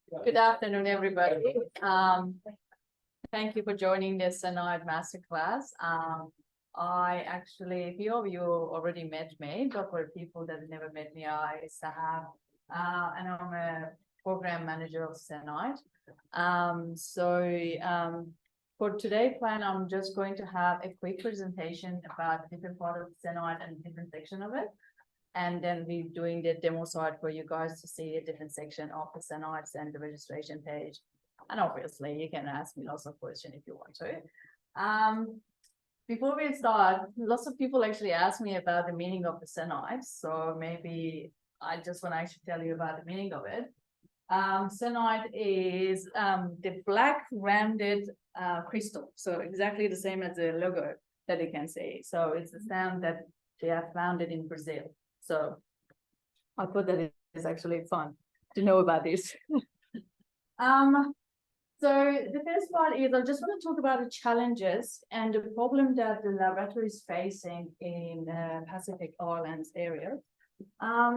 Good afternoon, everybody. Thank you for joining this Senide Masterclass. I actually, a few of you already met me, but for people that never met me, I is Sahar, and I'm a program manager of Senide. For today's plan, I'm just going to have a quick presentation about different part of Senide and different section of it. And then we're doing the demo side for you guys to see a different section of the Senide and the registration page. And obviously, you can ask me lots of questions if you want to. Before we start, lots of people actually ask me about the meaning of the Senide. So maybe I just want to actually tell you about the meaning of it. Senide is the black rounded crystal. So exactly the same as the logo that you can see. So it's the same that they have found it in Brazil. So I thought that it is actually fun to know about this. So the first part is I just want to talk about the challenges and the problem that the laboratory is facing in Pacific Islands area.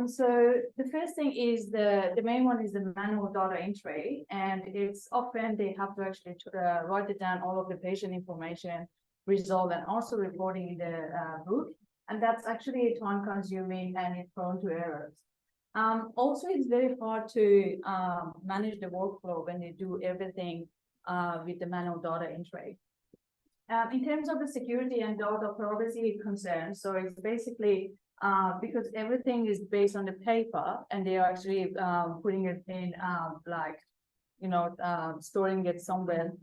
So the first thing is the main one is the manual data entry, and it's often they have to actually write it down all of the patient information, result, and also reporting in the book. And that's actually time consuming and it's prone to errors. Also, it's very hard to manage the workflow when you do everything with the manual data entry. In terms of the security and data privacy concerns, so it's basically because everything is based on the paper and they are actually putting it in storing it somewhere.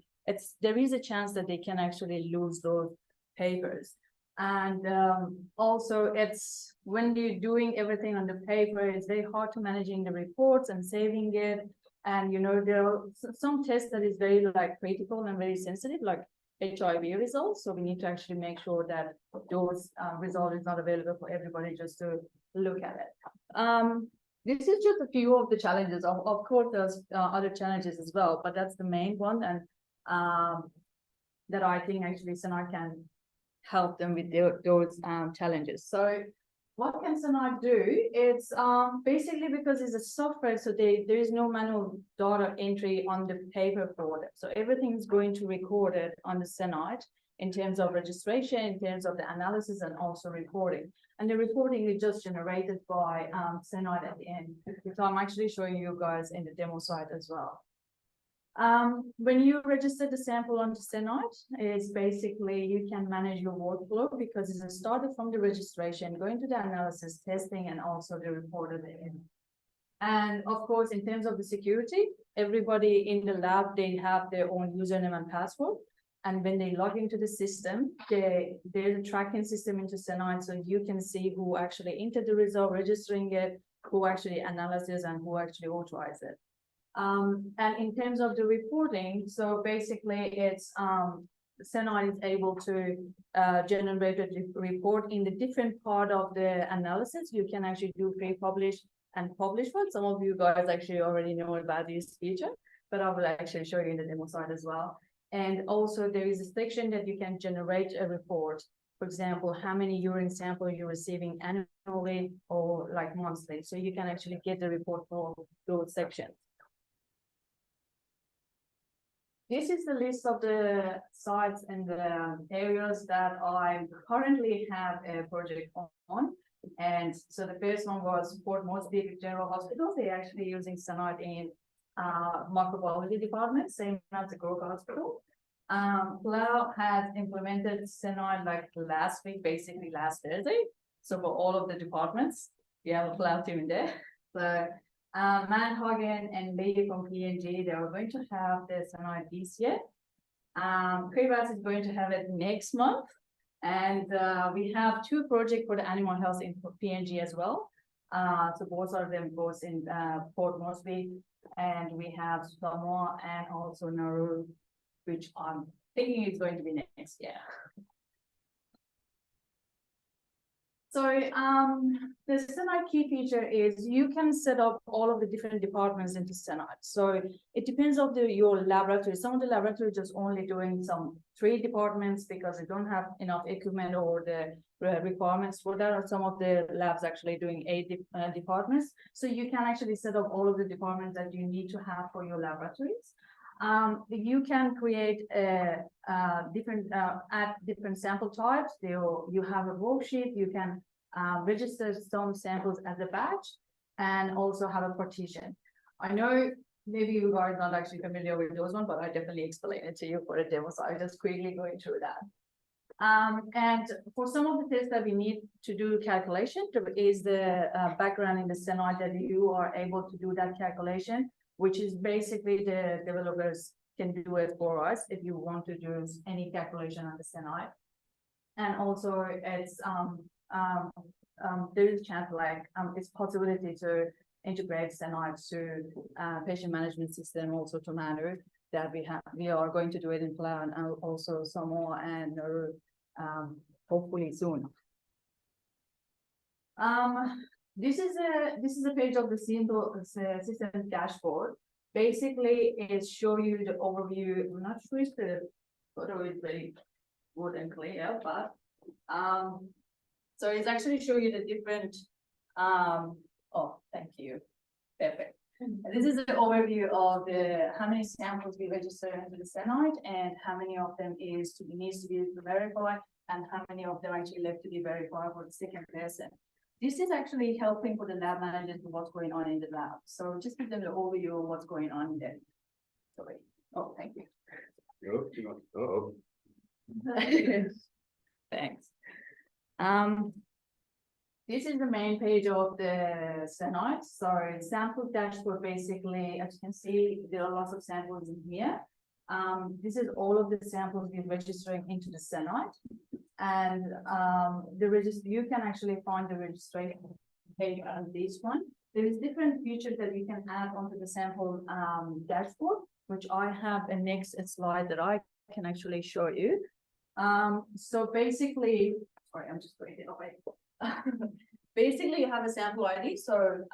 There is a chance that they can actually lose those papers. And also it's when you're doing everything on the paper, it's very hard to managing the reports and saving it. And there are some tests that is very critical and very sensitive, like HIV results. So we need to actually make sure that those results is not available for everybody just to look at it. This is just a few of the challenges. Of course, there's other challenges as well, but that's the main one, and that I think actually Senide can help them with those challenges. So what can Senide do? It's basically because it's a software, so there is no manual data entry on the paper for it. So everything is going to record it on the Senide in terms of registration, in terms of the analysis, and also reporting. And the reporting is just generated by Senide at the end. So I'm actually showing you guys in the demo site as well. When you register the sample onto Senide, it's basically you can manage your workflow because it's started from the registration, going to the analysis, testing, and also the report at the end. And of course, in terms of the security, everybody in the lab, they have their own username and password. And when they log into the system, there's a tracking system into Senide, so you can see who actually entered the result, registering it, who actually analyzes, and who actually authorized it. And in terms of the reporting, so basically it's Senide is able to generate a report in the different part of the analysis. You can actually do pre-publish and publish one. Some of you guys actually already know about this feature, but I will actually show you in the demo side as well. And also there is a section that you can generate a report. For example, how many urine samples you're receiving annually or monthly. So you can actually get the report for those sections. This is the list of the sites and the areas that I currently have a project on. And so the first one was Port Moresby General Hospital. They're actually using Senide in microbiology department, same as the Grover Hospital. Plough has implemented Senide last week, basically last Thursday. So for all of the departments, we have a Plough team in there. So Manhagen and Lady from PNG, they are going to have the Senide this year. Kribas is going to have it next month. And we have two projects for the animal health in PNG as well. So both of them goes in Port Moresby, and we have Samoa and also Nauru, which I'm thinking is going to be next year. So the Senide key feature is you can set up all of the different departments into Senide. So it depends on your laboratory. Some of the laboratories just only doing some 3 departments because they don't have enough equipment or the requirements for that. Or some of the labs actually doing 8 departments. So you can actually set up all of the departments that you need to have for your laboratories. You can create add different sample types. You have a worksheet. You can register some samples as a batch and also have a partition. I know maybe you guys are not actually familiar with those ones, but I definitely explain it to you for a demo. So I'm just quickly going through that. And for some of the tests that we need to do calculation, there is the background in the Senide that you are able to do that calculation, which is basically the developers can do it for us if you want to do any calculation on the Senide. And also it's there is a chance it's possibility to integrate Senide to patient management system also to manage that we are going to do it in plan and also some more and hopefully soon. This is a page of the system dashboard. Basically, it shows you the overview. I'm not sure if the photo is very good and clear, but so it's actually showing you the different. Oh, thank you. Perfect. This is the overview of the how many samples we register into the Senide and how many of them needs to be verified and how many of them actually left to be verified for the second person. This is actually helping for the lab managers to what's going on in the lab. So just give them the overview of what's going on there. Sorry. Oh, thank you. Thanks. This is the main page of the Senide. So sample dashboard, basically, as you can see, there are lots of samples in here. This is all of the samples we're registering into the Senide. And you can actually find the registration page on this one. There is different features that you can add onto the sample dashboard, which I have a next slide that I can actually show you. So basically, sorry, I'm just putting it away. Basically, you have a sample ID. So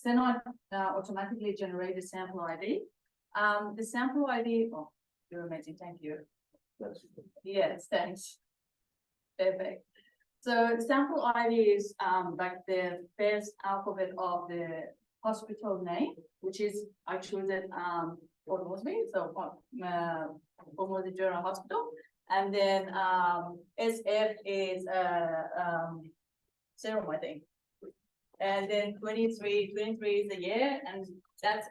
Senide automatically generates a sample ID. The sample ID, oh, you're amazing, thank you. Yes, thanks. Perfect. So sample ID is like the first alphabet of the hospital name, which is I choose it Ormozmi, so Ormozmi General Hospital, and then SF is serum, I think, and then 23 is the year, and that's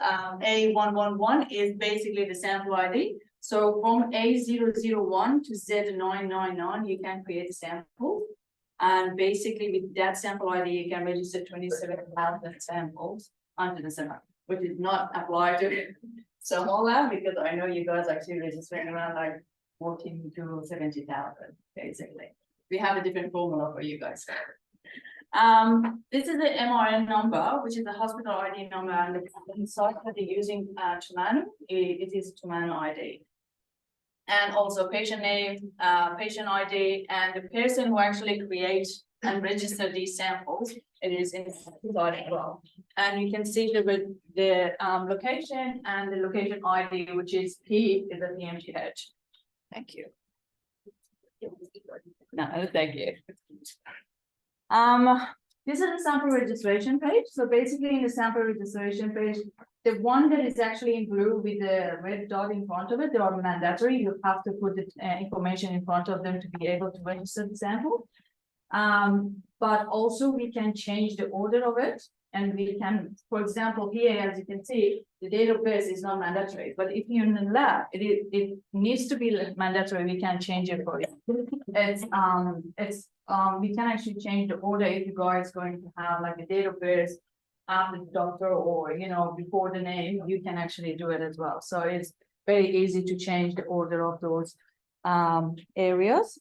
A111 is basically the sample ID. So from A001 to Z999, you can create a sample. And basically with that sample ID, you can register 27,000 samples under the Senide, which is not applied to small lab because I know you guys are actually registering around like 14 to 70,000, basically. We have a different formula for you guys. This is the MRN number, which is the hospital ID number, and the site that they're using Tumanu, it is Tumanu ID. And also patient name, patient ID, and the person who actually creates and register these samples, it is in the site as well. And you can see the location and the location ID, which is P is a PMGH. Thank you. No, thank you. This is the sample registration page. So basically in the sample registration page, the one that is actually in blue with the red dot in front of it, they are mandatory. You have to put the information in front of them to be able to register the sample. But also we can change the order of it. And we can, for example, here, as you can see, the date of birth is not mandatory. But if you're in the lab, it needs to be mandatory. We can change it for you. We can actually change the order if you guys going to have like a date of birth after the doctor or before the name. You can actually do it as well. So it's very easy to change the order of those areas.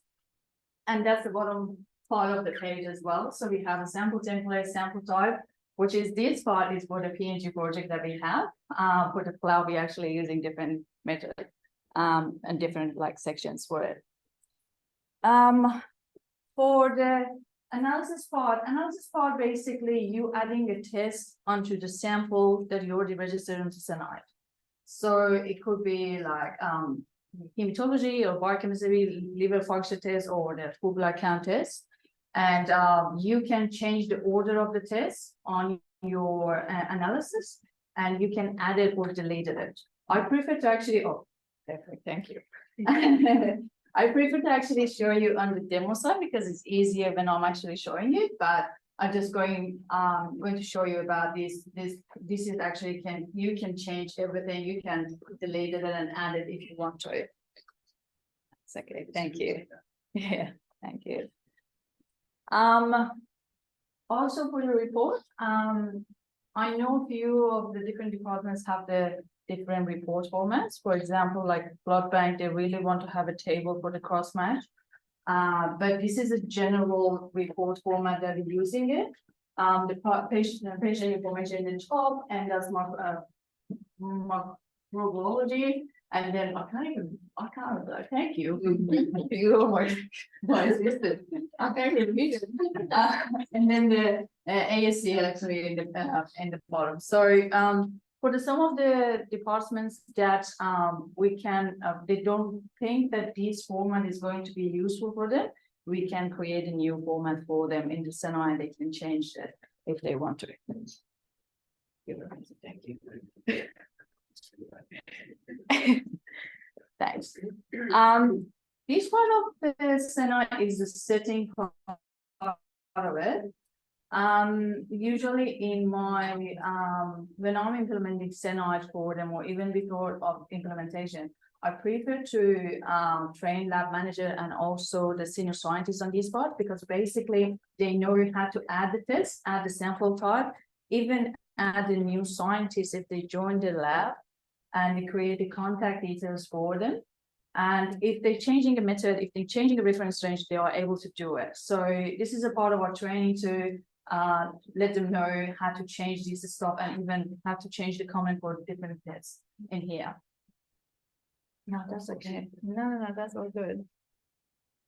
And that's the bottom part of the page as well. So we have a sample template, sample type, which is this part is for the PNG project that we have. For the cloud, we're actually using different methods and different sections for it. For the analysis part, basically you adding a test onto the sample that you already registered into Senide. So it could be like hematology or biochemistry, liver function test, or the full blood count test. And you can change the order of the test on your analysis, and you can add it or delete it. I prefer to actually, oh, perfect, thank you. I prefer to actually show you on the demo side because it's easier when I'm actually showing it, but I'm just going to show you about this. This is actually you can change everything. You can delete it and add it if you want to. It's okay. Thank you. Yeah, thank you. Also for the report, I know a few of the different departments have the different report formats. For example, like blood bank, they really want to have a table for the cross match. But this is a general report format that we're using it. The patient information in the top, and that's microbiology. And then I can't thank you. You are my assistant. I can't even read it. And then the ASC actually in the bottom. So for some of the departments that we can, they don't think that this format is going to be useful for them, we can create a new format for them in the Senide, and they can change it if they want to. Thank you. Thanks. This part of the Senide is the setting part of it. Usually in my when I'm implementing Senide for them, or even before of implementation, I prefer to train lab manager and also the senior scientists on this part, because basically they know how to add the test, add the sample type, even add the new scientists if they join the lab, and we create the contact details for them. And if they're changing a method, if they're changing a reference range, they are able to do it. So this is a part of our training to let them know how to change this stuff, and even how to change the comment for different tests in here. No, that's okay. No, that's all good.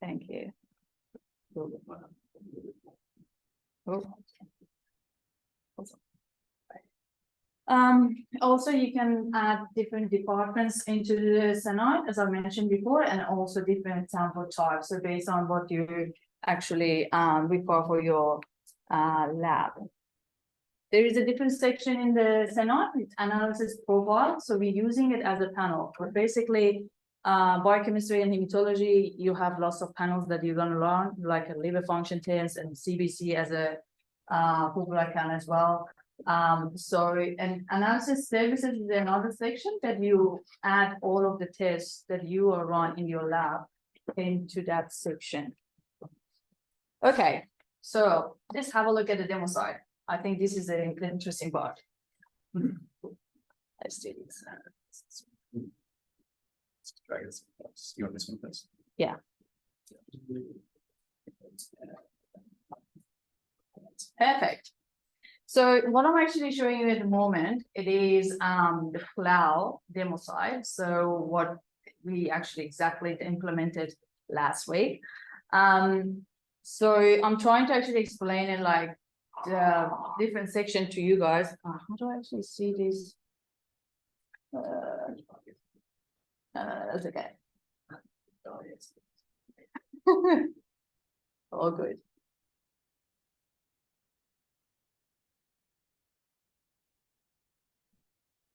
Thank you. Oh. Also, you can add different departments into the Senide, as I mentioned before, and also different sample types. So based on what you actually require for your lab. There is a different section in the Senide, it's analysis profile. So we're using it as a panel. But basically, biochemistry and hematology, you have lots of panels that you're going to learn, like a liver function test and CBC as a full blood count as well. So, and analysis services is another section that you add all of the tests that you are run in your lab into that section. Okay, so let's have a look at the demo side. I think this is an interesting part. Let's do this. You want this one first? Yeah. Perfect. So what I'm actually showing you at the moment, it is the cloud demo side. So what we actually exactly implemented last week. So I'm trying to actually explain it like the different section to you guys. How do I actually see this? That's okay. All good.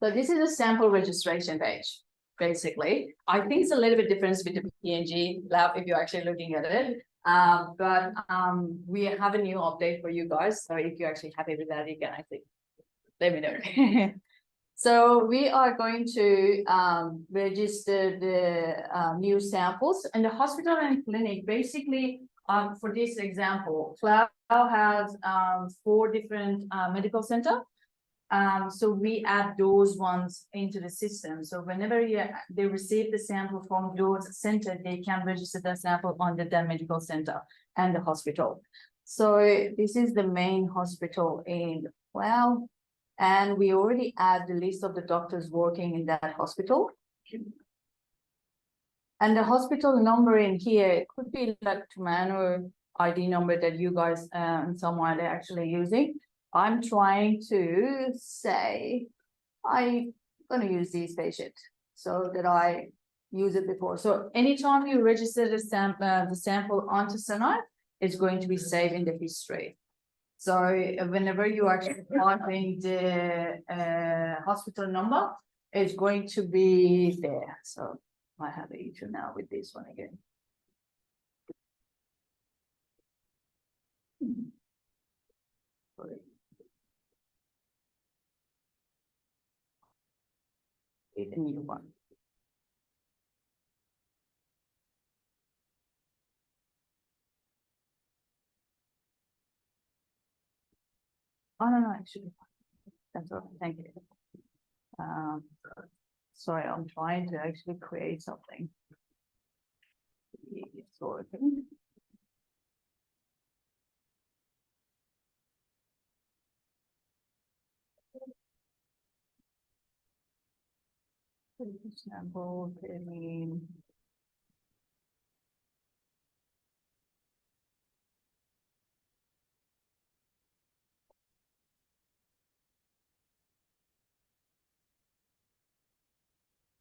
So this is a sample registration page, basically. I think it's a little bit different with the PNG lab if you're actually looking at it. But we have a new update for you guys. So if you're actually happy with that, you can actually let me know. So we are going to register the new samples. And the hospital and clinic, basically, for this example, Cloud has 4 different medical centers. So we add those ones into the system. So whenever they receive the sample from those centers, they can register the sample under the medical center and the hospital. So this is the main hospital in Cloud. And we already add the list of the doctors working in that hospital. And the hospital number in here, it could be like manual ID number that you guys someone are actually using. I'm trying to say I'm gonna use these patients so that I use it before. So anytime you register the sample onto Senide, it's going to be saved in the history. So whenever you actually type in the hospital number, it's going to be there. So I have an issue now with this one again. It's a new one. Oh, no, actually, that's all. Thank you. Sorry, I'm trying to actually create something. Sorting. Example,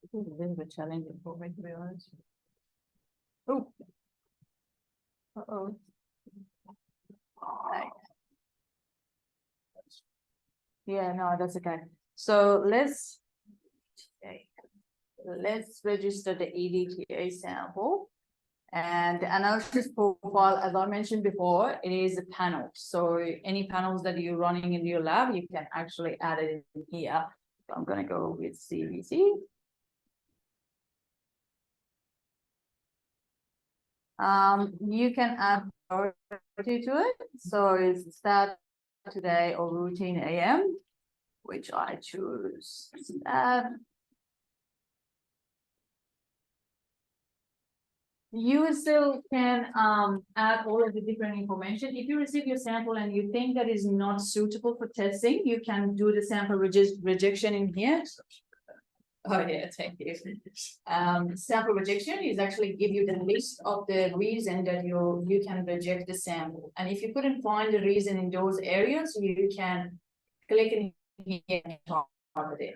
it's a little bit challenging for me, to be honest. Oh. Uh-oh. Right. Yeah, no, that's okay. So let's register the EDTA sample. And the analysis profile, as I mentioned before, it is a panel. So any panels that you're running in your lab, you can actually add it in here. So I'm going to go with CBC. You can add priority to it. So it's start today or routine AM, which I choose that. You still can add all of the different information. If you receive your sample and you think that is not suitable for testing, you can do the sample rejection in here. Oh yeah, thank you. Sample rejection is actually give you the list of the reason that you can reject the sample. And if you couldn't find the reason in those areas, you can click in here and target it.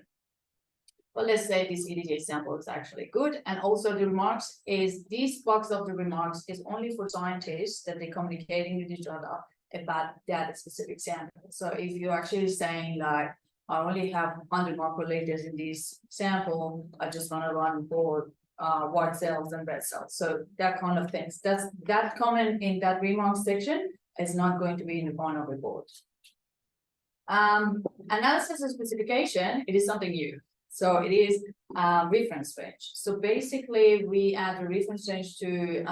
Well, let's say this EDTA sample is actually good. And also the remarks is this box of the remarks is only for scientists that they're communicating with each other about that specific sample. So if you're actually saying like, I only have 100 microliters in this sample, I just want to run for white cells and red cells. So that kind of things. That comment in that remarks section is not going to be in the final report. Analysis and specification, it is something new. So it is reference range. So basically we add a reference range to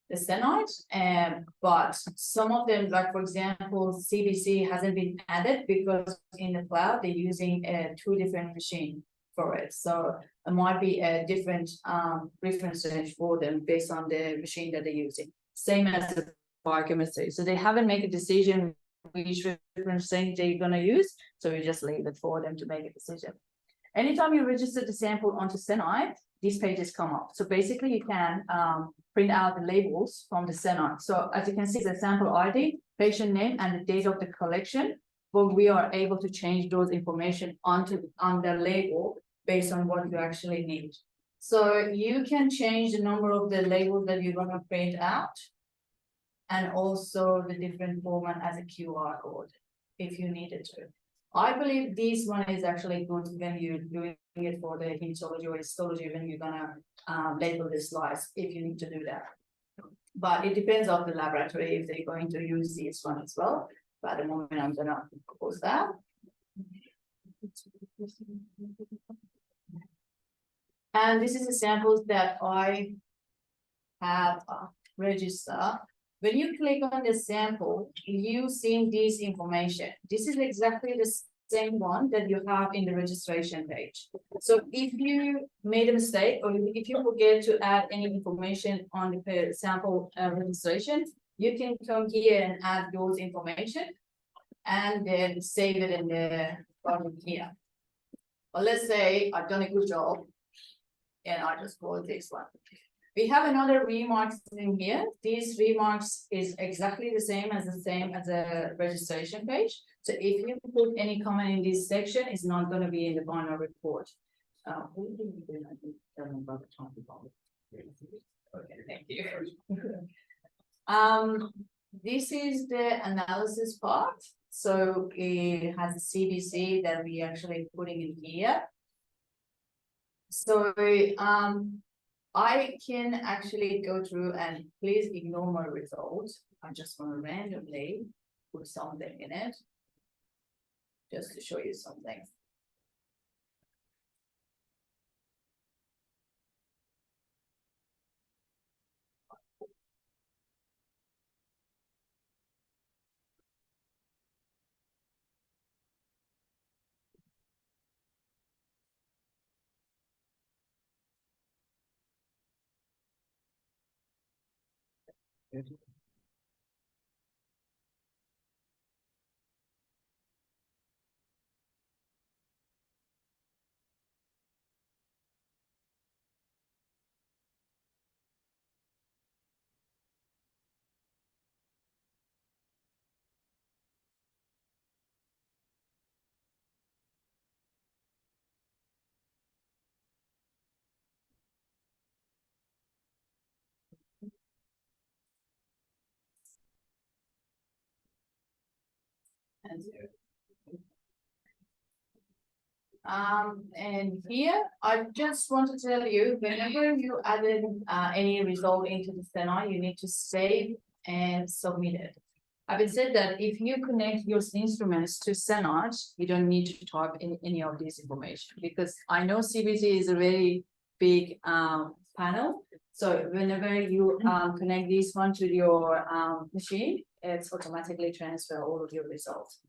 the Senide, but some of them, like for example, CBC hasn't been added because in the cloud they're using 2 different machines for it. So it might be a different reference range for them based on the machine that they're using. Same as the biochemistry. So they haven't made a decision which reference range they're going to use. So we just leave it for them to make a decision. Anytime you register the sample onto Senide, these pages come up. So basically you can print out the labels from the Senide. So as you can see, the sample ID, patient name, and the date of the collection, but we are able to change those information on the label based on what you actually need. So you can change the number of the labels that you're going to print out, and also the different format as a QR code if you needed to. I believe this one is actually good when you're doing it for the hematology or histology, when you're gonna label the slides, if you need to do that. But it depends on the laboratory if they're going to use this one as well. But at the moment, I'm gonna propose that. And this is the samples that I have registered. When you click on the sample, you see this information. This is exactly the same one that you have in the registration page. So if you made a mistake or if you forget to add any information on the sample registration, you can come here and add those information and then save it in the bottom here. Well, let's say I've done a good job and I just call this one. We have another remarks in here. These remarks is exactly the same as the registration page. So if you put any comment in this section, it's not going to be in the final report. Okay, thank you. This is the analysis part. So it has a CBC that we actually putting in here. So I can actually go through, and please ignore my results. I just want to randomly put something in it just to show you something. And and here I just want to tell you, whenever you added any result into the Senide, you need to save and submit it. Having said that, if you connect your instruments to Senide, you don't need to type in any of this information, because I know CBC is a very big panel. So whenever you connect this one to your machine, it's automatically transfer all of your results.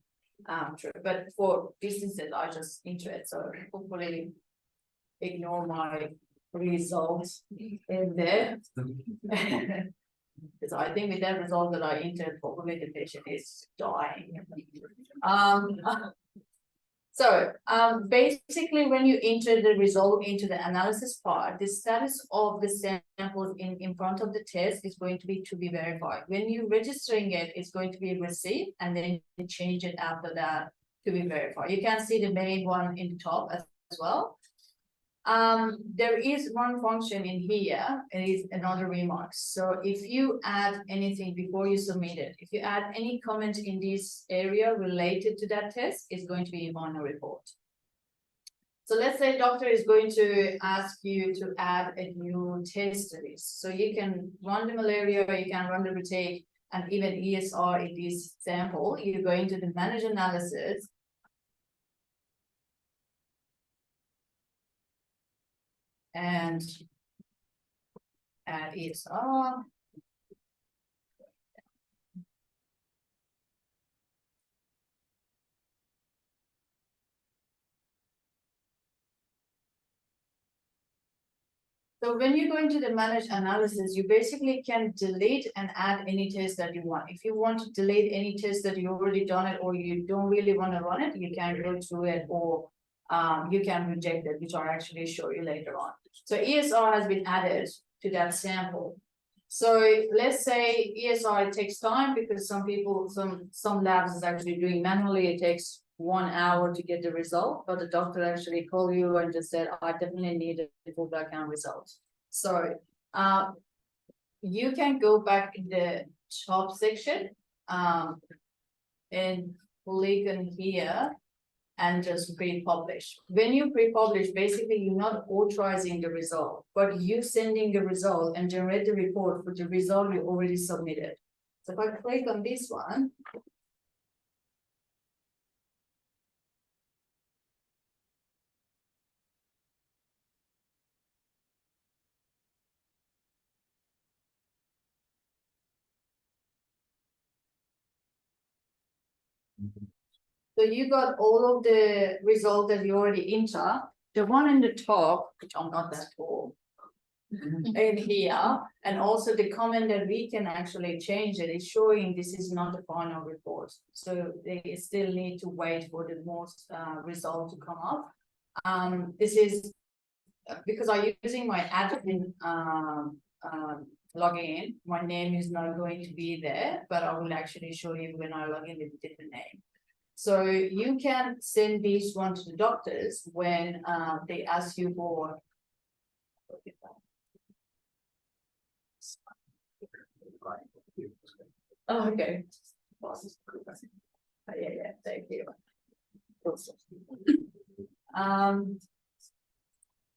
True. But for businesses, I just enter it. So hopefully ignore my results in there. Because I think with that result that I entered, probably the patient is dying. So basically, when you enter the result into the analysis part, the status of the samples in front of the test is going to be verified. When you're registering it, it's going to be received, and then you change it after that to be verified. You can see the main one in the top as well. There is one function in here, it is another remarks. So if you add anything before you submit it, if you add any comment in this area related to that test, it's going to be in final report. So let's say doctor is going to ask you to add a new test to this. So you can run the malaria, you can run the retake, and even ESR in this sample. You go into the manage analysis. And add ESR. So when you go into the manage analysis, you basically can delete and add any test that you want. If you want to delete any test that you already done it, or you don't really want to run it, you can go through it, or you can reject it, which I'll actually show you later on. So ESR has been added to that sample. So let's say ESR takes time, because some people, some labs is actually doing manually. It takes 1 hour to get the result, but the doctor actually called you and just said, I definitely need a full blood count result. So you can go back in the top section and click on here and just pre-publish. When you pre-publish, basically you're not authorizing the result, but you sending the result and generate the report for the result you already submitted. So if I click on this one, so you got all of the results that you already enter. The one in the top, which I'm not that tall, in here, and also the comment that we can actually change it is showing this is not the final report. So they still need to wait for the most result to come up. This is because I'm using my admin logging in, my name is not going to be there, but I will actually show you when I log in with a different name. So you can send these one to the doctors when they ask you for. Oh, okay. Yeah, thank you.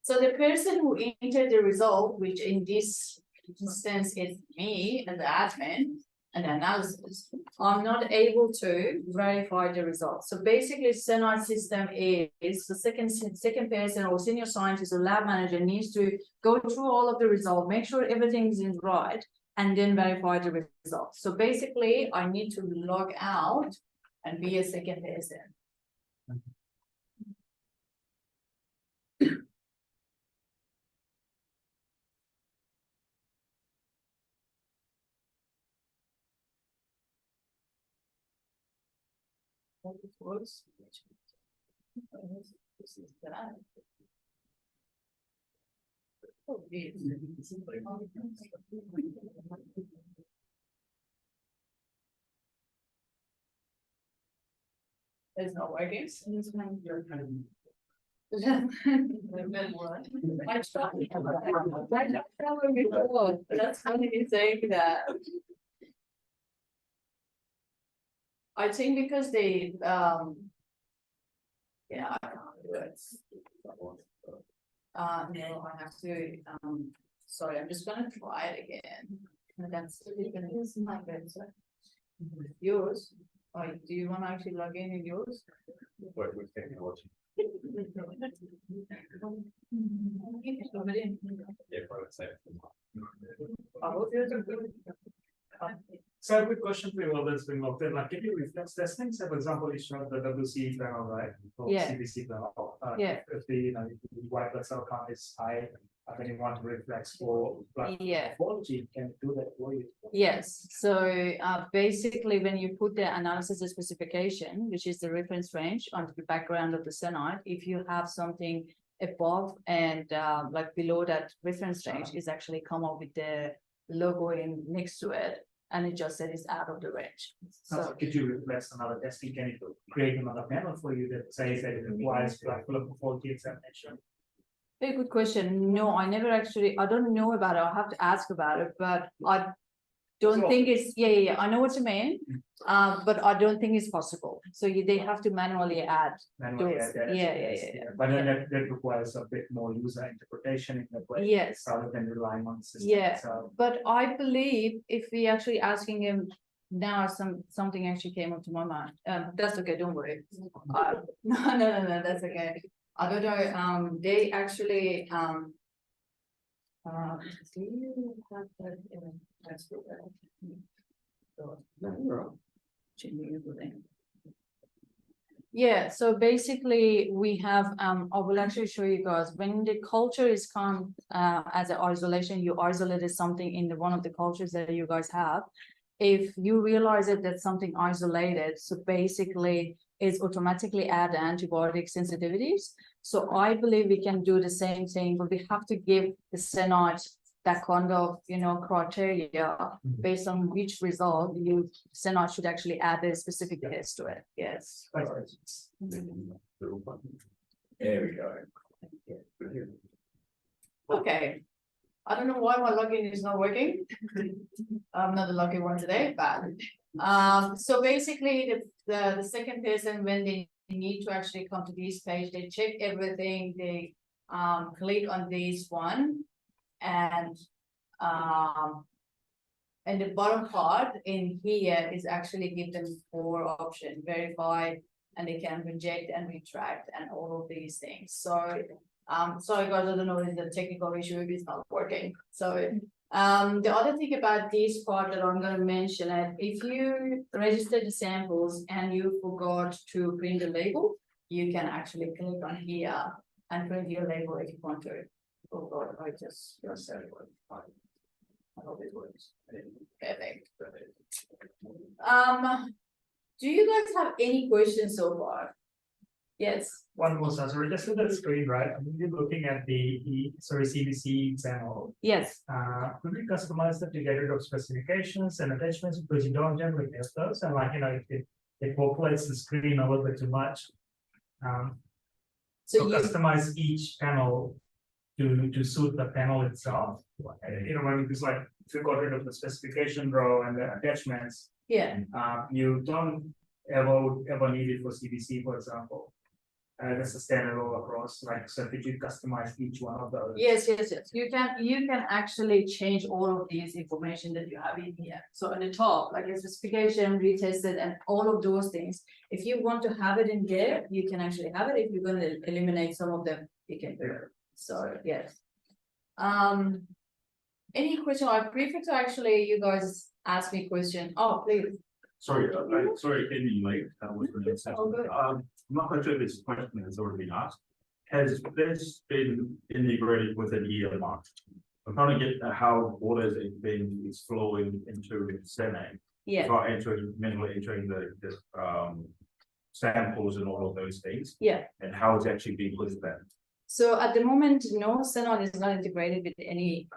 So the person who entered the result, which in this instance is me as the admin and the analysis, I'm not able to verify the results. So basically, Senide system is the second person or senior scientist or lab manager needs to go through all of the results, make sure everything is right, and then verify the results. So basically, I need to log out and be a second person. This is that. Oh, there's no working. That's funny you saying that. I think because they yeah, I can't do it. No, I have to sorry, I'm just gonna try it again. And that's my better. Yours. Oh, do you want to actually log in yours? What with technology? Yeah, probably say. So a quick question for you all that's been looked at, like if you reflex testing, so for example, you showed the WC panel, right? Or Yeah. CBC panel. Yeah. If the, you know, if the white blood cell count is high, then you want to reflex for blood Yeah. morphology, can it do that for you? Yes, so basically when you put the analysis specification, which is the reference range onto the background of the Senide, if you have something above and like below that reference range is actually come up with the logo in next to it, and it just said it's out of the range. So could you reflex another testing? Can it create another panel for you that says that it requires blood morphology examination? Very good question. No, I never actually, I don't know about it. I'll have to ask about it, but I don't think it's, yeah. I know what you mean. But I don't think it's possible. So they have to manually add. Manually those. add that, Yeah. But then that requires a bit more user interpretation in that way. Yes. Rather than relying on the system. Yeah. So, But I believe if we actually asking him now, something actually came up to my mind. That's okay. Don't worry. No. That's okay. I don't know. They actually do you have that in that's good. Yeah, so basically we have I will actually show you guys when the culture is come as an isolation, you isolated something in one of the cultures that you guys have. If you realize that something isolated, so basically it's automatically add antibiotic sensitivities. So I believe we can do the same thing, but we have to give the Senide that kind of, you know, criteria based on which result you Senide should actually add a specific test to it. Yes. There we go. Okay. I don't know why my login is not working. I'm not the lucky one today, but so basically the second person, when they need to actually come to this page, they check everything, they click on this one, and the bottom part in here is actually give them 4 options: verify, and they can reject and retract and all of these things. So sorry guys, I don't know if the technical issue is not working. So the other thing about this part that I'm going to mention is if you register the samples and you forgot to print the label, you can actually click on here and print your label if you want to. Oh God, I just I hope it works. Perfect. Do you guys have any questions so far? Yes, One more, sir. Sorry, just look at the screen, right? I mean, you're looking at the CBC panel. yes. Could we customize that to get rid of specifications and attachments because you don't generally have those, and like, you know, it populates the screen a little bit too much. So So you, customize each panel to suit the panel itself. You know, when it's like, if you got rid of the specification row and the attachments, yeah, you don't ever need it for CBC, for example. That's a standard all across, like, so if you customize each one of those. yes. You can actually change all of these information that you have in here. So on the top, like a specification, retested, and all of those things. If you want to have it in there, you can actually have it. If you're going to eliminate some of them, you can do it. So yes. Any question? I prefer to actually you guys ask me question. Oh, please. Sorry, sorry, came in late. Was the next Oh, good. I'm not quite sure if this question has already been asked. Has this been integrated with an EMR? I'm trying to get how orders is flowing into Senide. Yeah, Without manually entering the samples and all of those things, yeah. and how it's actually being put there. So at the moment, no, Senide is not integrated with any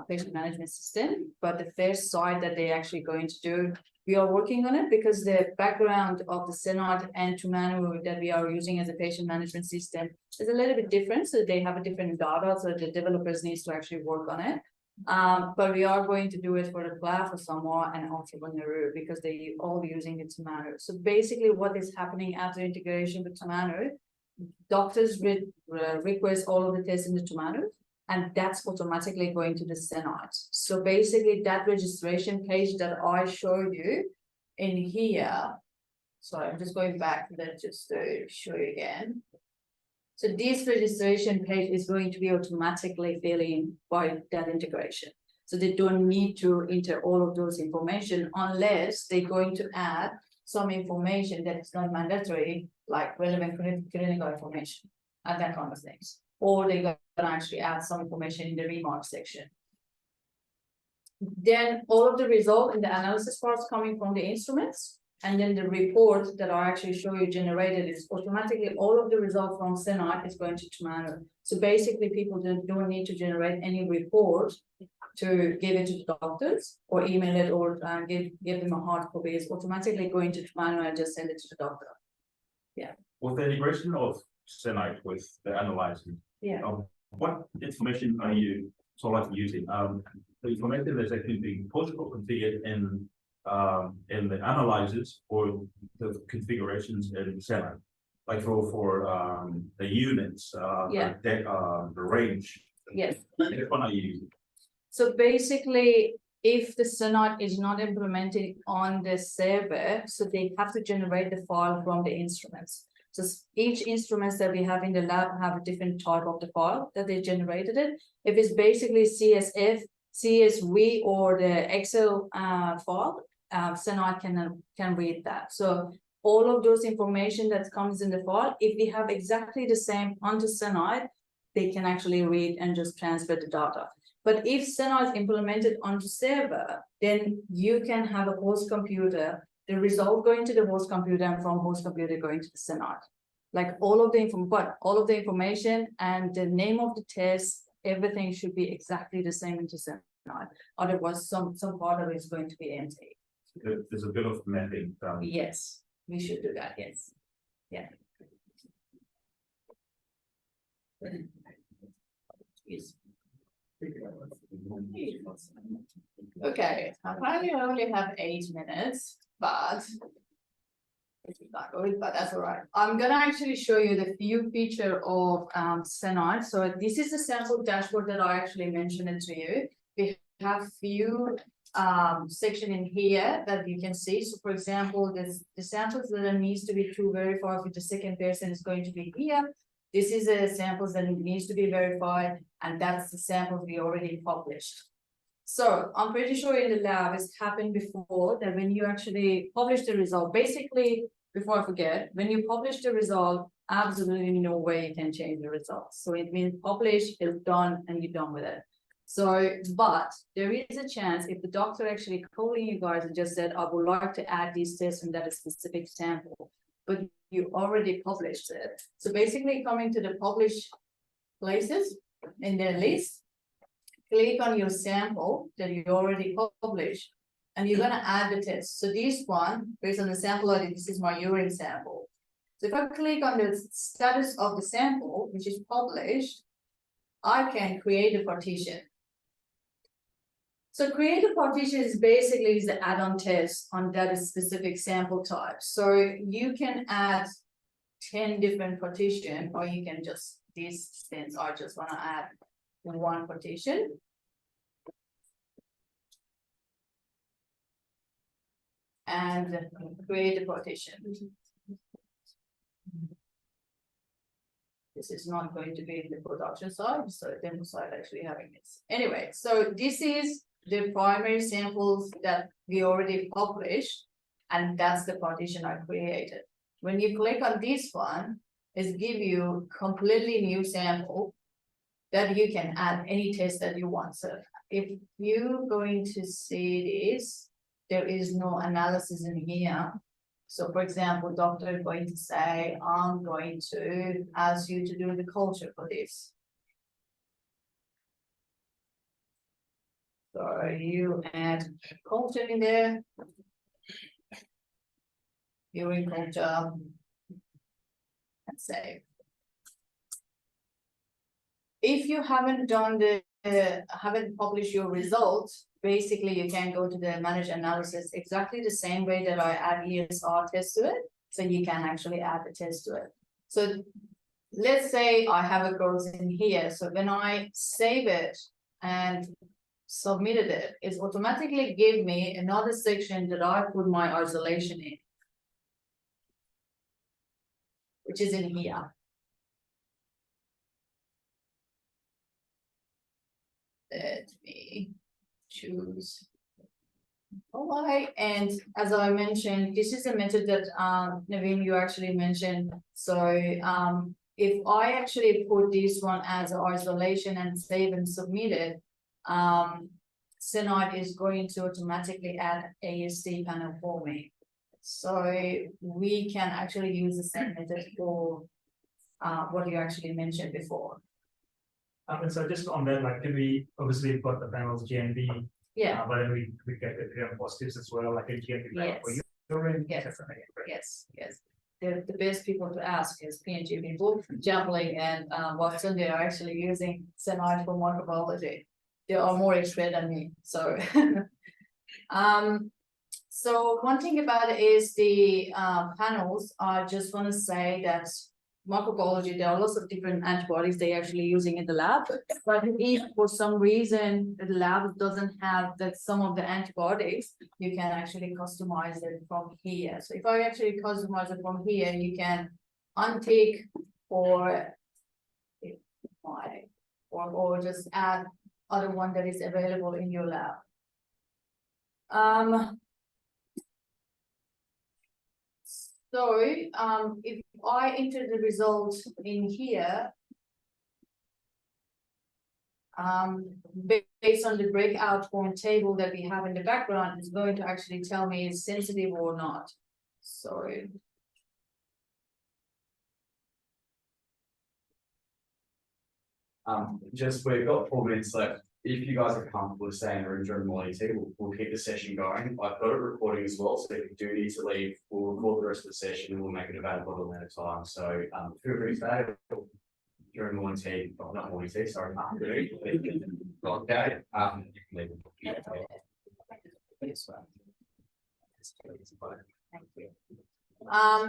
patient management system, but the first site that they're actually going to do, we are working on it because the background of the Senide and Tumanu that we are using as a patient management system is a little bit different. So they have a different data, so the developers needs to actually work on it. But we are going to do it for the cloud for Samoa and also for Nauru because they all using it Tumanu. So basically what is happening after integration with Tumanu, doctors request all of the tests in the Tumanu, and that's automatically going to the Senide. So basically that registration page that I showed you in here, sorry, I'm just going back to that just to show you again. So this registration page is going to be automatically filling by that integration. So they don't need to enter all of those information unless they're going to add some information that is not mandatory, like relevant clinical information and that kind of things. Or they're going to actually add some information in the remark section. Then all of the result in the analysis parts coming from the instruments, and then the report that I actually show you generated is automatically all of the result from Senide is going to Tumanu. So basically people don't need to generate any report to give it to the doctors or email it or give them a hard copy. It's automatically going to Tumanu and just send it to the doctor. Yeah. With the integration of Senide with the analyzers, Yeah. What information are you sort of using? The information that's actually being pushed or configured in the analyzers or the configurations in Senide, like for the units, Yeah. the range. Yes. Which one are you using? So basically, if the Senide is not implemented on the server, so they have to generate the file from the instruments. So each instruments that we have in the lab have a different type of the file that they generated it. If it's basically CSF, CSV, or the Excel file, Senide can read that. So all of those information that comes in the file, if we have exactly the same onto Senide, they can actually read and just transfer the data. But if Senide is implemented onto server, then you can have a host computer, the result going to the host computer and from host computer going to the Senide. Like all of the information and the name of the test, everything should be exactly the same into Senide. Otherwise, some part of it is going to be empty. There's a bit of mapping. Yes, we should do that. Yes. Yeah. Yes. Okay, I probably only have 8 minutes, but that's all right. I'm gonna actually show you the few feature of Senide. So this is the sample dashboard that I actually mentioned it to you. We have few section in here that you can see. So for example, the samples that needs to be true verified with the second person is going to be here. This is the samples that needs to be verified, and that's the samples we already published. So I'm pretty sure in the lab it's happened before that when you actually publish the result, basically, before I forget, when you publish the result, absolutely no way you can change the results. So it means publish, it's done, and you're done with it. So, but there is a chance if the doctor actually calling you guys and just said, I would like to add these tests in that specific sample, but you already published it. So basically coming to the publish places in the list, click on your sample that you already published, and you're gonna add the test. So this one, based on the sample ID, this is my urine sample. So if I click on the status of the sample, which is published, I can create a partition. So create a partition is basically the add-on test on that specific sample type. So you can add 10 different partition, or you can just, these things, I just wanna add one partition. And create a partition. This is not going to be in the production side, so demo side actually having this. Anyway, so this is the primary samples that we already published, and that's the partition I created. When you click on this one, it give you completely new sample that you can add any test that you want. So if you're going to see this, there is no analysis in here. So for example, doctor is going to say, I'm going to ask you to do the culture for this. So you add culture in there. Urine culture. And save. If you haven't done the, haven't published your results, basically you can go to the manage analysis exactly the same way that I add ESR test to it. So you can actually add the test to it. So let's say I have a growth in here. So when I save it and submitted it, it's automatically give me another section that I put my isolation in, which is in here. Let me choose. Alright, and as I mentioned, this is a method that Naveen, you actually mentioned. So if I actually put this one as isolation and save and submit it, Senide is going to automatically add ASC panel for me. So we can actually use the same method for what you actually mentioned before. And so just on that, like, can we, obviously we've got the panels GNV, Yeah. but then we get the gram positives as well, like a GNV panel for Yes. urine. Yes. Yes, yes. The best people to ask is PNG people, Javelin and Watson. They are actually using Senide for microbiology. They are more expert than me, so. So one thing about it is the panels. I just want to say that microbiology, there are lots of different antibodies they're actually using in the lab. But if for some reason the lab doesn't have that some of the antibodies, you can actually customize it from here. So if I actually customize it from here, you can untick or just add other one that is available in your lab. So if I enter the result in here, based on the breakout form table that we have in the background, it's going to actually tell me it's sensitive or not. So just we've got 4 minutes left. If you guys are comfortable staying in the room during morning tea, we'll keep the session going. I've got it recording as well, so if you do need to leave, we'll record the rest of the session and we'll make it available at a later time. So feel free to stay during morning tea, well, not morning tea, sorry. Okay, you can leave. thank you.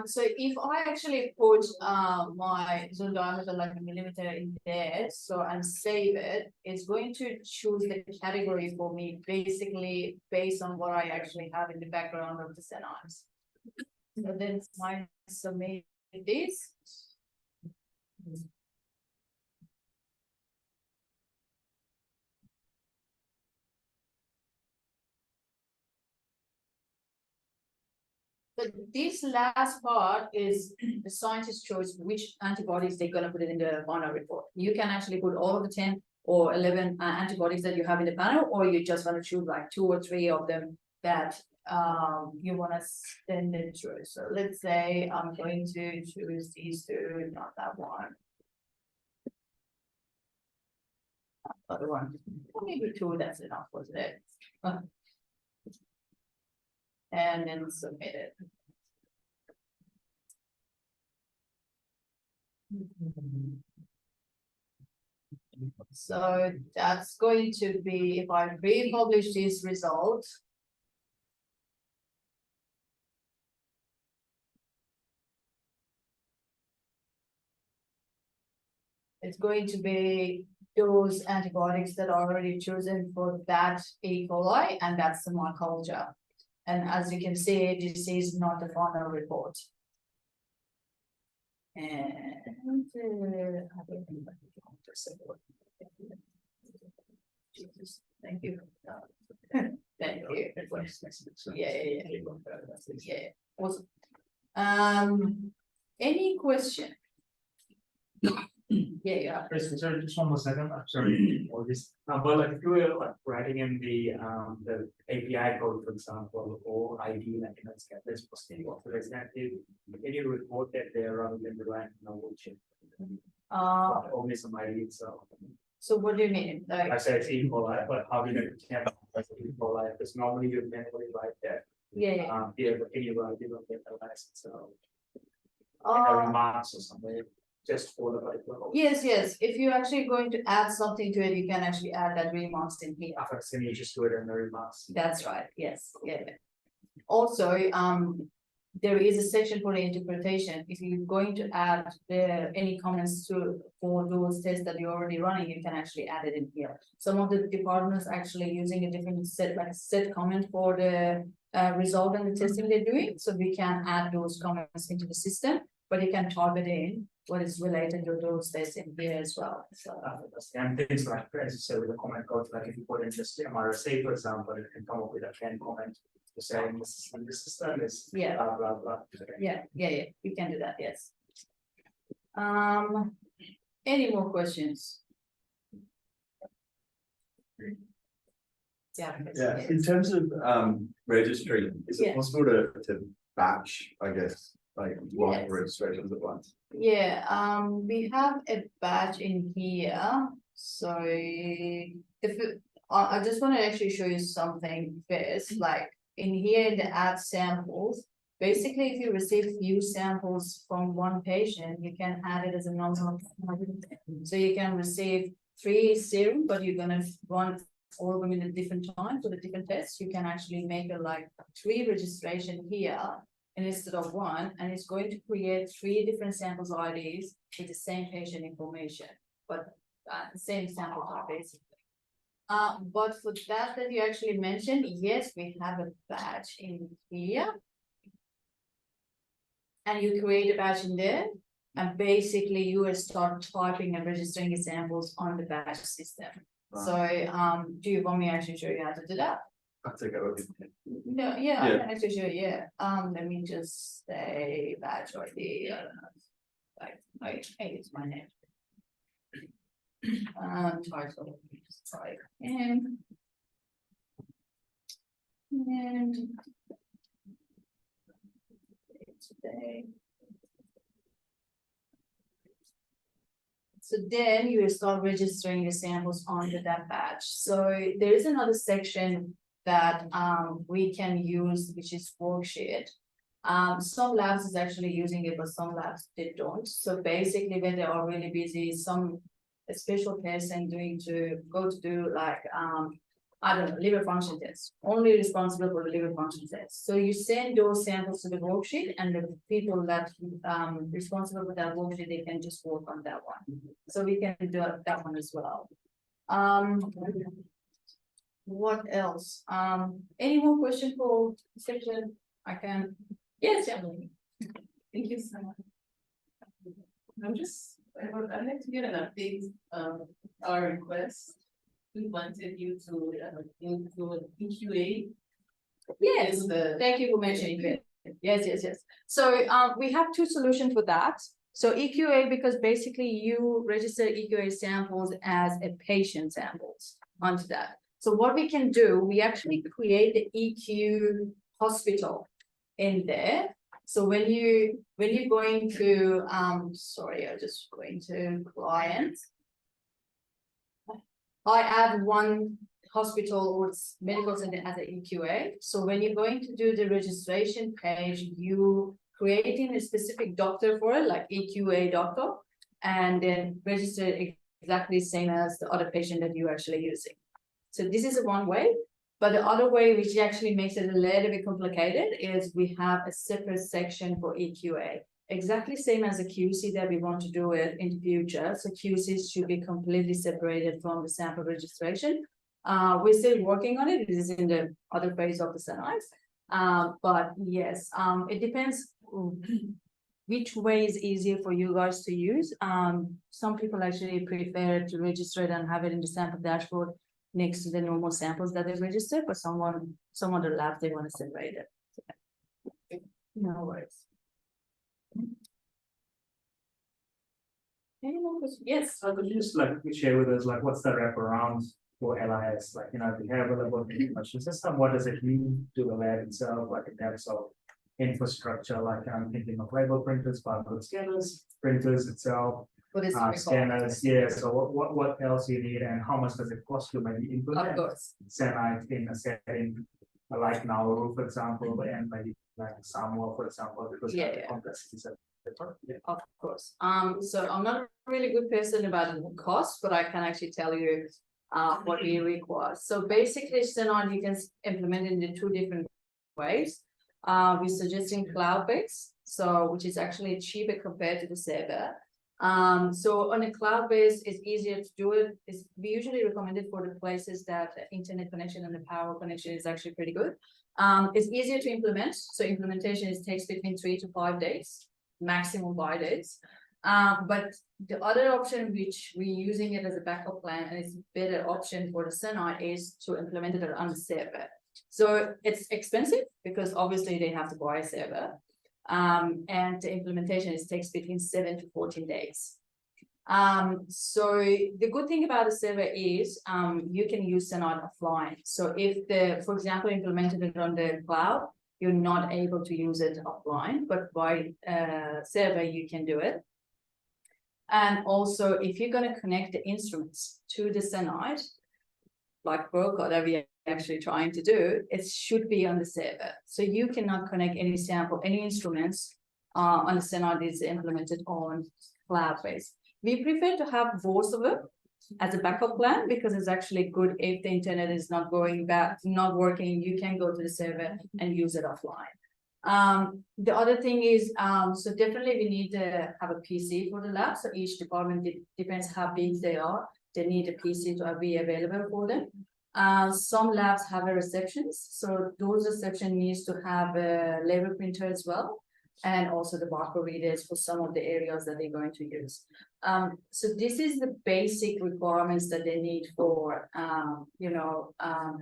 So if I actually put my zone diameter like a millimeter in there, so and save it, it's going to choose the category for me, basically based on what I actually have in the background of the Senides. So then I submit this. But this last part is the scientist's choice which antibodies they're going to put it in the final report. You can actually put all of the 10 or 11 antibodies that you have in the panel, or you just want to choose like 2 or 3 of them that you wanna send it through. So let's say I'm going to choose these two, not that one. Other one, or maybe two, that's enough, wasn't it? And then submit it. So that's going to be, if I republish this result. It's going to be those antibiotics that are already chosen for that E. coli, and that's the mock culture. And as you can see, this is not the final report. And I don't think that we can proceed. Jesus, thank you. Thank you. Yeah. Awesome. Any question? Yeah. Chris, sorry, just one more second, I'm sorry, all this, but like if you were like writing in the API code, for example, or ID, like, you know, it's got this posting authorized active, can you report that they're running in the right knowledge? Only some ID, So what do you mean? I Like, said it's E. coli, but how do you can E. coli, because normally you manually write that. yeah. Yeah, but can you write it on the license, so. Uh, Remarks or something, just for the like. yes. If you're actually going to add something to it, you can actually add that remarks in here. Can you just do it in the remarks? That's right, yes, yeah. Also, there is a section for the interpretation. If you're going to add any comments for those tests that you're already running, you can actually add it in here. Some of the departments actually using a different set, like set comment for the result and the testing they're doing. So we can add those comments into the system, but you can target in what is related to those tests in here as well. So And things like, as you said, with the comment code, like if you put in just MRSA, for example, it can come up with a 10 comment to say this system is yeah. blah, blah, blah. Yeah, we can do that, yes. Any more questions? Yeah. Yeah, in terms of registry, is it Yeah. possible to batch, I guess, like one Yes. registrations at once? Yeah, we have a batch in here, so I just want to actually show you something first, like in here in the add samples. Basically, if you receive few samples from one patient, you can add it as a normal. So you can receive 3 serum, but you're gonna run all of them in a different time for the different tests. You can actually make a like 3 registration here. And instead of 1, and it's going to create 3 different samples IDs with the same patient information, but the same sample type basically. But for that you actually mentioned, yes, we have a batch in here. And you create a batch in there, and basically you will start typing and registering the samples on the batch system. Right. So, do you want me to actually show you how to do that? I'll take it over. No, yeah, I Yeah. can actually show you, yeah. Let me just say batch ID, I don't know. Like, I use my name. Title, just type in. And. Today. So then you will start registering the samples onto that batch. So there is another section that we can use, which is worksheet. Some labs is actually using it, but some labs they don't. So basically, when they are really busy, a special person go to do like I don't know, liver function test, only responsible for the liver function test. So you send those samples to the worksheet, and the people that responsible for that worksheet, they can just work on that one. So we can do that one as well. What else? Any more question for section? I can. Yes, Emily. Thank you so much. I'd like to get an update of our request. We wanted you to include EQA. Yes, The thank you for mentioning it. Yes. So we have 2 solutions for that. So EQA, because basically you register EQA samples as a patient samples onto that. So what we can do, we actually create the EQ hospital in there. So when you're going to, sorry, I'm just going to clients. I have one hospital or medical center as an EQA. So when you're going to do the registration page, you creating a specific doctor for it, like EQA doctor, and then register exactly the same as the other patient that you're actually using. So this is one way. But the other way, which actually makes it a little bit complicated, is we have a separate section for EQA. Exactly same as a QC that we want to do it in the future. So QCs should be completely separated from the sample registration. We're still working on it. It is in the other phase of the SENAITE. But yes, it depends which way is easier for you guys to use. Some people actually prefer to register it and have it in the sample dashboard next to the normal samples that they register, but some other lab, they want to separate it. No worries. Any more questions? Yes. So could you just like share with us, like, what's the wraparound for LIS? Like, you know, the available information system, what does it mean to the lab itself, like in terms of infrastructure, like I'm thinking of label printers, barcode scanners, printers itself, What is scanners, yeah, so what else you need and how much does it cost to maybe Of implement course. SENAITE in a setting like Nauru, for example, and maybe like Samoa, for example, because Yeah, the yeah. complexities are different. Yeah. Of course. So I'm not a really good person about the cost, but I can actually tell you what we require. So basically, SENAITE you can implement it in two different ways. We're suggesting cloud-based, so which is actually cheaper compared to the server. So on a cloud base, it's easier to do it. We usually recommend it for the places that the internet connection and the power connection is actually pretty good. It's easier to implement. So implementation takes between 3 to 5 days, maximum 5 days. But the other option, which we're using it as a backup plan, and it's a better option for the SENAITE, is to implement it on the server. So it's expensive because obviously they have to buy a server. And the implementation takes between 7 to 14 days. So the good thing about the server is you can use SENAITE offline. So if for example, implemented it on the cloud, you're not able to use it offline, but by server you can do it. And also, if you're going to connect the instruments to the SENAITE, like broker that we are actually trying to do, it should be on the server. So you cannot connect any sample, any instruments on the SENAITE that is implemented on cloud-based. We prefer to have both of them as a backup plan because it's actually good if the internet is not working, you can go to the server and use it offline. The other thing is, so definitely we need to have a PC for the lab. So each department, it depends how big they are. They need a PC to be available for them. Some labs have a receptions. So those reception needs to have a label printer as well. And also the barcode readers for some of the areas that they're going to use. So this is the basic requirements that they need for,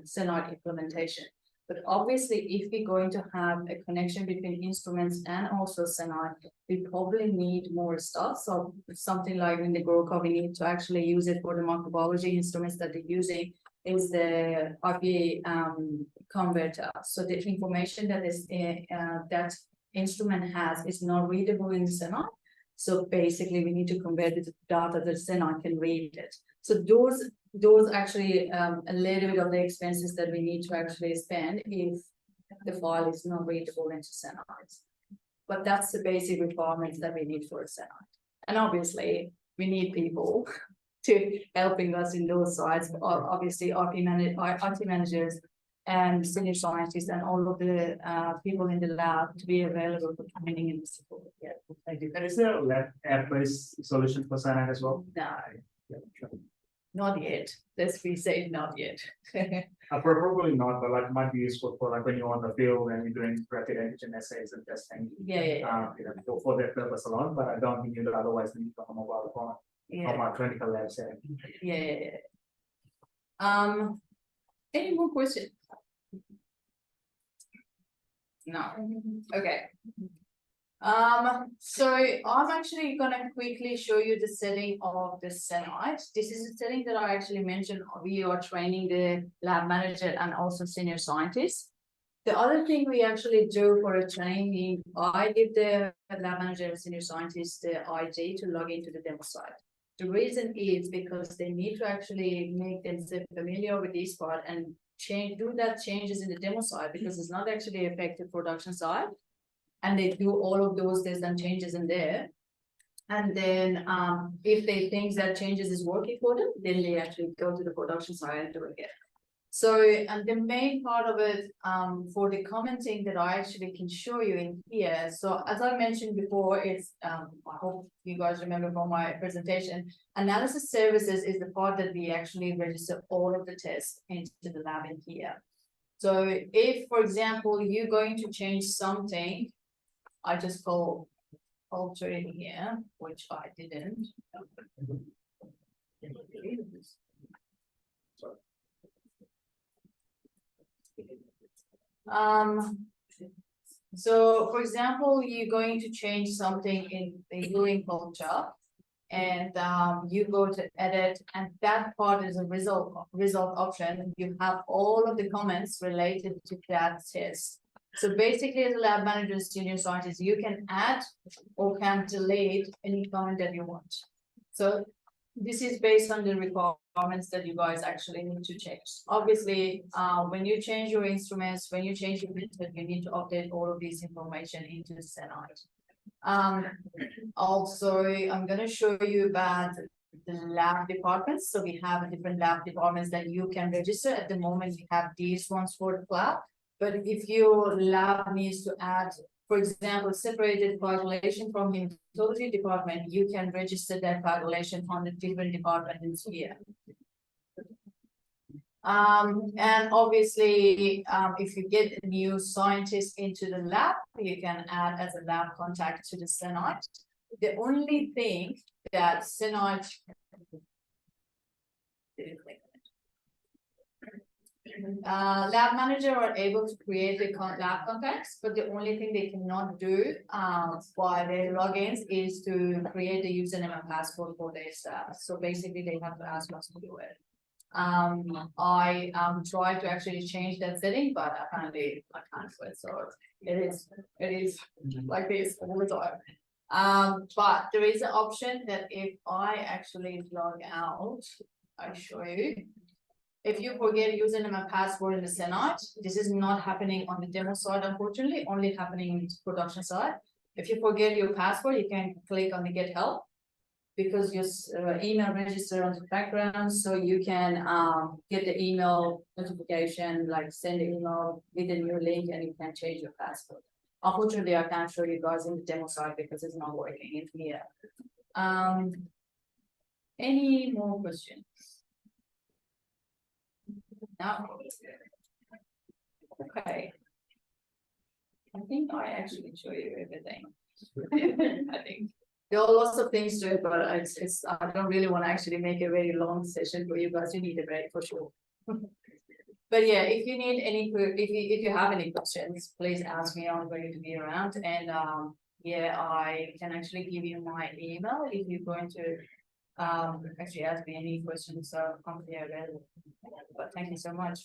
SENAITE implementation. But obviously, if we're going to have a connection between instruments and also SENAITE, we probably need more stuff. So something like in the GrowCo, we need to actually use it for the microbiology instruments that they're using is the RPA converter. So the information that is that instrument has is not readable in SENAITE. So basically, we need to convert the data that SENAITE can read it. So those actually a little bit of the expenses that we need to actually spend if the file is not readable into SENAITE. But that's the basic requirements that we need for SENAITE. And obviously, we need people to helping us in those sides. Obviously, IT managers and senior scientists and all of the people in the lab to be available for training and support. Yeah, Thank you. And is there a app-based solution for SENAITE as well? no, not yet. Let's be safe, not yet. Probably not, but like it might be useful for like when you're on the field and you're doing rapid antigen assays and testing. Yeah. For that purpose alone, but I don't think you'd otherwise need to have a mobile phone from our clinical lab setting. Yeah. Any more questions? No. Okay. So I'm actually gonna quickly show you the setting of the SENAITE. This is the setting that I actually mentioned. We are training the lab manager and also senior scientists. The other thing we actually do for a training, I give the lab manager and senior scientist the ID to log into the demo site. The reason is because they need to actually make themselves familiar with this part and do that changes in the demo site, because it's not actually affected production side. And they do all of those tests and changes in there. And then if they think that changes is working for them, then they actually go to the production side and do it again. So, and the main part of it, for the commenting that I actually can show you in here. So as I mentioned before, it's, I hope you guys remember from my presentation, analysis services is the part that we actually register all of the tests into the lab in here. So if, for example, you're going to change something, I just call alter in here, which I didn't. So for example, you're going to change something in the urine culture, and you go to edit, and that part is a result option. You have all of the comments related to that test. So basically, as a lab manager, senior scientist, you can add or can delete any comment that you want. So this is based on the requirements that you guys actually need to change. Obviously, when you change your instruments, when you change your method, you need to update all of this information into the Senide. Also, I'm going to show you about the lab departments. So we have different lab departments that you can register. At the moment, we have these ones for the lab. But if your lab needs to add, for example, separated coagulation from hematology department, you can register that coagulation on the different departments here. And obviously, if you get a new scientist into the lab, you can add as a lab contact to the Senide. The only thing that Senide lab manager are able to create the lab contacts, but the only thing they cannot do by their logins is to create the username and password for their staff. So basically, they have to ask us to do it. I tried to actually change that setting, but apparently I can't do it. So it is like this all the time. But there is an option that if I actually log out, I show you. If you forget username and password in the Senide, this is not happening on the demo side, unfortunately, only happening on the production side. If you forget your password, you can click on the get help, because your email register on the background, so you can get the email notification, like send the email with a new link, and you can change your password. Unfortunately, I can't show you guys in the demo side because it's not working in here. Any more questions? No. Okay. I think I actually show you everything. I think there are lots of things to it, but it's I don't really want to actually make a very long session for you guys. You need a break for sure. But yeah, if you need any, if you have any questions, please ask me. I'm going to be around, and yeah, I can actually give you my email if you're going to actually ask me any questions. I'm here available. But thank you so much.